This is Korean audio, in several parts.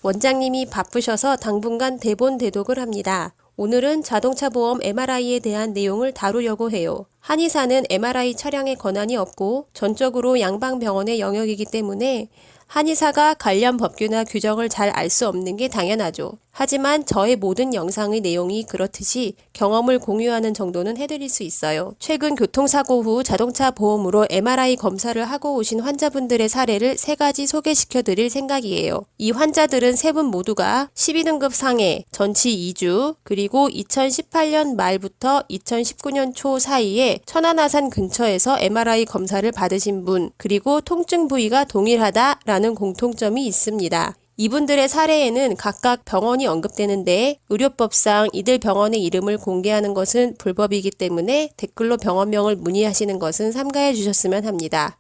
원장님이 바쁘셔서 당분간 대본 대독을 합니다. 오늘은 자동차 보험 MRI에 대한 내용을 다루려고 해요. 한의사는 MRI 촬영에 권한이 없고 전적으로 양방병원의 영역이기 때문에 한의사가 관련 법규나 규정을 잘 알 수 없는 게 당연하죠. 하지만 저의 모든 영상의 내용이 그렇듯이 경험을 공유하는 정도는 해드릴 수 있어요. 최근 교통사고 후 자동차 보험으로 MRI 검사를 하고 오신 환자분들의 사례를 3가지 소개시켜 드릴 생각이에요. 이 환자들은 3분 모두가 12등급 상해, 전치 2주, 그리고 2018년 말부터 2019년 초 사이에 천안아산 근처에서 MRI 검사를 받으신 분, 그리고 통증 부위가 동일하다라는 공통점이 있습니다. 이분들의 사례에는 각각 병원이 언급되는데 의료법상 이들 병원의 이름을 공개하는 것은 불법이기 때문에 댓글로 병원명을 문의하시는 것은 삼가해 주셨으면 합니다.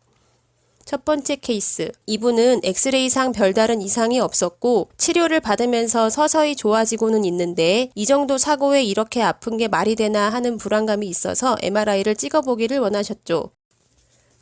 첫 번째 케이스. 이분은 엑스레이상 별다른 이상이 없었고 치료를 받으면서 서서히 좋아지고는 있는데 이 정도 사고에 이렇게 아픈 게 말이 되나 하는 불안감이 있어서 MRI를 찍어보기를 원하셨죠.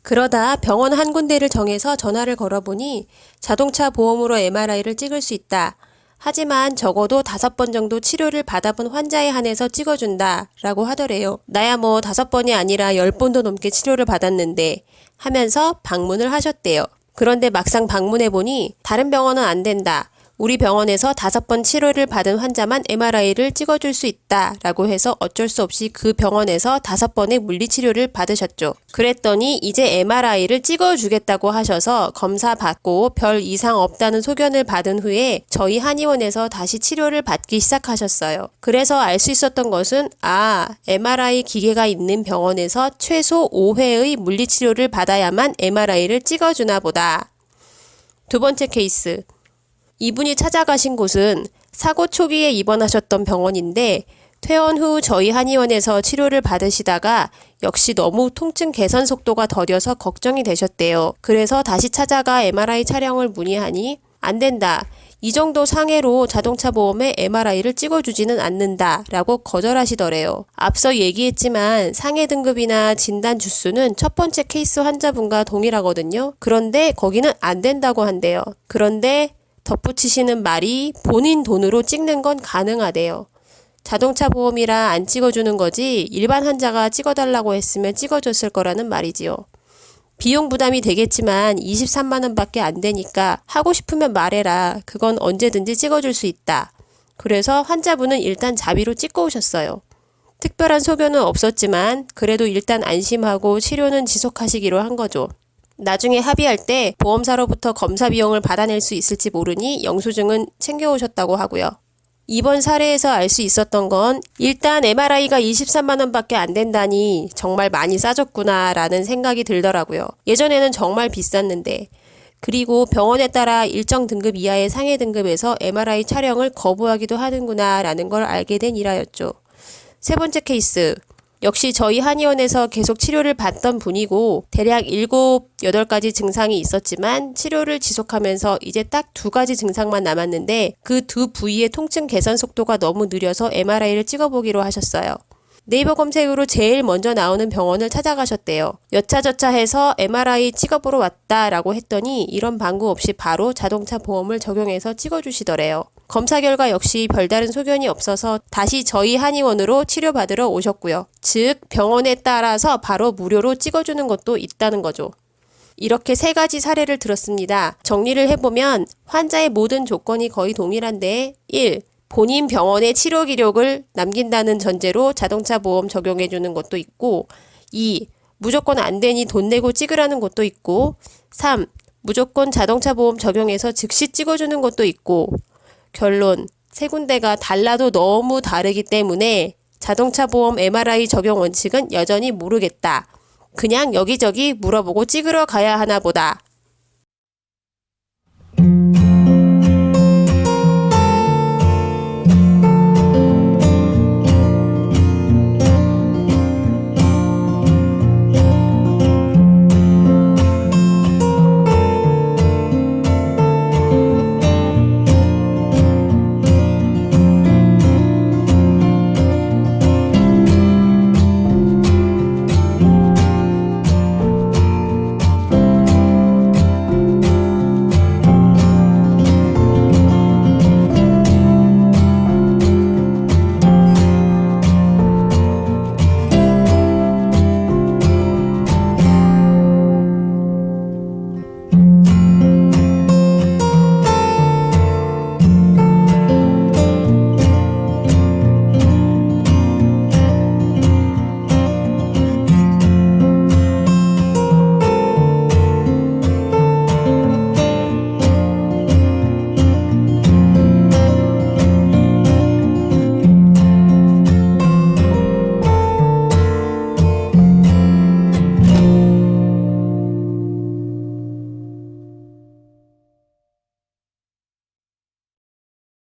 그러다 병원 한 군데를 정해서 전화를 걸어보니 자동차 보험으로 MRI를 찍을 수 있다. 하지만 적어도 5번 정도 치료를 받아본 환자에 한해서 찍어준다 라고 하더래요. 나야 뭐 5번이 아니라 10번도 넘게 치료를 받았는데 하면서 방문을 하셨대요. 그런데 막상 방문해보니 다른 병원은 안 된다. 우리 병원에서 5번 치료를 받은 환자만 MRI를 찍어줄 수 있다 라고 해서 어쩔 수 없이 그 병원에서 5번의 물리치료를 받으셨죠. 그랬더니 이제 MRI를 찍어주겠다고 하셔서 검사 받고 별 이상 없다는 소견을 받은 후에 저희 한의원에서 다시 치료를 받기 시작하셨어요. 그래서 알 수 있었던 것은 MRI 기계가 있는 병원에서 최소 5회의 물리치료를 받아야만 MRI를 찍어주나 보다. 두 번째 케이스. 이분이 찾아가신 곳은 사고 초기에 입원하셨던 병원인데 퇴원 후 저희 한의원에서 치료를 받으시다가 역시 너무 통증 개선 속도가 더뎌서 걱정이 되셨대요. 그래서 다시 찾아가 MRI 촬영을 문의하니 안 된다. 이 정도 상해로 자동차 보험에 MRI를 찍어주지는 않는다 라고 거절하시더래요. 앞서 얘기했지만 상해 등급이나 진단 주수는 첫 번째 케이스 환자분과 동일하거든요. 그런데 거기는 안 된다고 한대요. 그런데 덧붙이시는 말이 본인 돈으로 찍는 건 가능하대요. 자동차 보험이라 안 찍어주는 거지 일반 환자가 찍어달라고 했으면 찍어줬을 거라는 말이지요. 비용 부담이 되겠지만 23만원 밖에 안 되니까 하고 싶으면 말해라. 그건 언제든지 찍어줄 수 있다. 그래서 환자분은 일단 자비로 찍고 오셨어요. 특별한 소견은 없었지만 그래도 일단 안심하고 치료는 지속하시기로 한 거죠. 나중에 합의할 때 보험사로부터 검사 비용을 받아낼 수 있을지 모르니 영수증은 챙겨오셨다고 하고요. 이번 사례에서 알 수 있었던 건 일단 MRI가 23만원 밖에 안 된다니 정말 많이 싸졌구나 라는 생각이 들더라고요. 예전에는 정말 비쌌는데. 그리고 병원에 따라 일정 등급 이하의 상해 등급에서 MRI 촬영을 거부하기도 하는구나 라는 걸 알게 된 일화였죠. 세 번째 케이스. 역시 저희 한의원에서 계속 치료를 받던 분이고 대략 7, 8가지 증상이 있었지만 치료를 지속하면서 이제 딱 2가지 증상만 남았는데 그 2 부위의 통증 개선 속도가 너무 느려서 MRI를 찍어보기로 하셨어요. 네이버 검색으로 제일 먼저 나오는 병원을 찾아가셨대요. 여차저차 해서 MRI 찍어보러 왔다라고 했더니 이런 방구 없이 바로 자동차 보험을 적용해서 찍어주시더래요. 검사 결과 역시 별다른 소견이 없어서 다시 저희 한의원으로 치료받으러 오셨고요. 즉 병원에 따라서 바로 무료로 찍어주는 것도 있다는 거죠. 이렇게 3가지 사례를 들었습니다. 정리를 해보면 환자의 모든 조건이 거의 동일한데 1. 본인 병원의 치료 기록을 남긴다는 전제로 자동차 보험 적용해주는 것도 있고 2. 무조건 안 되니 돈 내고 찍으라는 것도 있고 3. 무조건 자동차 보험 적용해서 즉시 찍어주는 것도 있고 결론, 3군데가 달라도 너무 다르기 때문에 자동차 보험 MRI 적용 원칙은 여전히 모르겠다. 그냥 여기저기 물어보고 찍으러 가야 하나 보다.